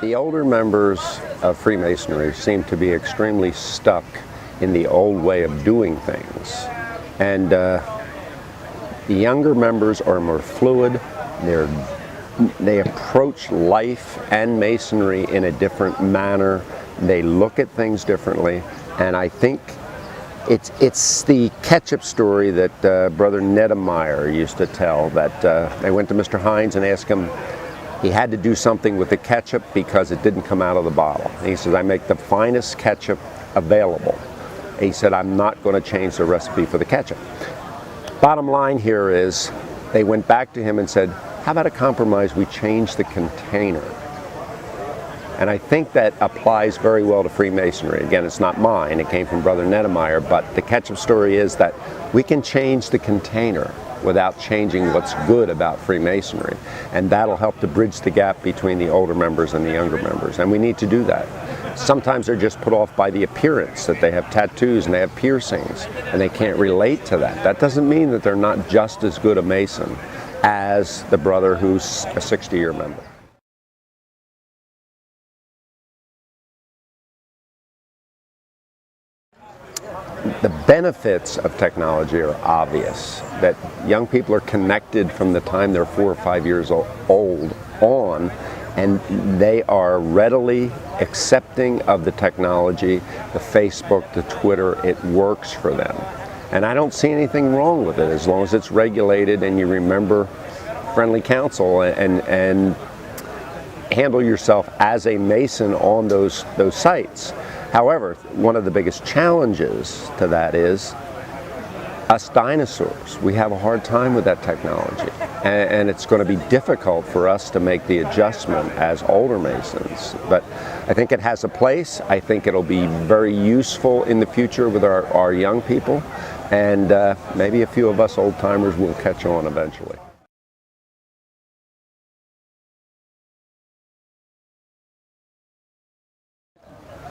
The older members of Freemasonry seem to be extremely stuck in the old way of doing things. And the younger members are more fluid. They approach life and Masonry in a different manner. They look at things differently. And I think it's the ketchup story that Brother Nedemeyer used to tell, that they went to Mr. Hines and asked him, he had to do something with the ketchup because it didn't come out of the bottle. And he says, I make the finest ketchup available. And he said, I'm not going to change the recipe for the ketchup. Bottom line here is, they went back to him and said, how about a compromise? We change the container. And I think that applies very well to Freemasonry. Again, it's not mine, it came from Brother Nedemeyer, but the ketchup story is that we can change the container without changing what's good about Freemasonry. And that'll help to bridge the gap between the older members and the younger members. And we need to do that. Sometimes they're just put off by the appearance, that they have tattoos and they have piercings, and they can't relate to that. That doesn't mean that they're not just as good a Mason as the brother who's a 60-year member. The benefits of technology are obvious, that young people are connected from the time they're 4 or 5 years old on, and they are readily accepting of the technology, the Facebook, the Twitter. It works for them. And I don't see anything wrong with it as long as it's regulated and you remember friendly counsel and handle yourself as a Mason on those sites. However, one of the biggest challenges to that is us dinosaurs. We have a hard time with that technology, and it's going to be difficult for us to make the adjustment as older Masons. But I think it has a place. I think it'll be very useful in the future with our young people, and maybe a few of us old timers will catch on eventually.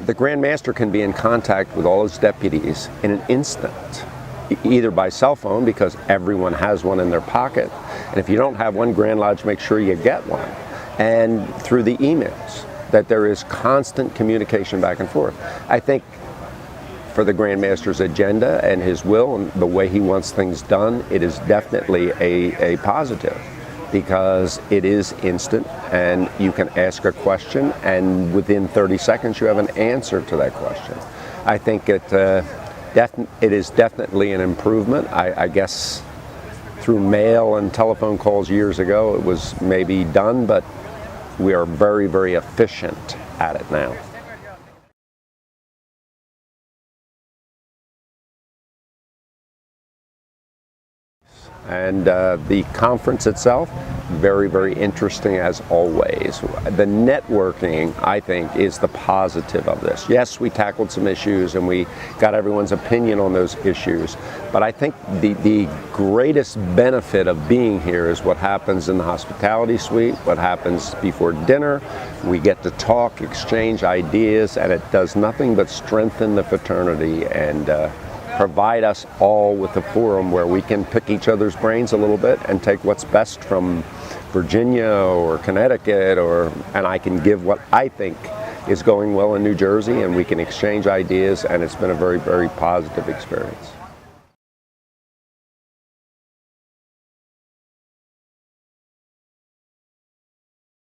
The Grand Master can be in contact with all his deputies in an instant, either by cell phone, because everyone has one in their pocket, and if you don't have one, Grand Lodge, make sure you get one, and through the emails, that there is constant communication back and forth. I think for the Grand Master's agenda and his will and the way he wants things done, it is definitely a positive, because it is instant and you can ask a question and within 30 seconds you have an answer to that question. I think it is definitely an improvement. I guess through mail and telephone calls years ago it was maybe done, but we are very, very efficient at it now. And the conference itself, very, very interesting as always. The networking, I think, is the positive of this. Yes, we tackled some issues and we got everyone's opinion on those issues, but I think the greatest benefit of being here is what happens in the hospitality suite, what happens before dinner. We get to talk, exchange ideas, and it does nothing but strengthen the fraternity and provide us all with a forum where we can pick each other's brains a little bit and take what's best from Virginia or Connecticut, and I can give what I think is going well in New Jersey, and we can exchange ideas, and it's been a very, very positive experience.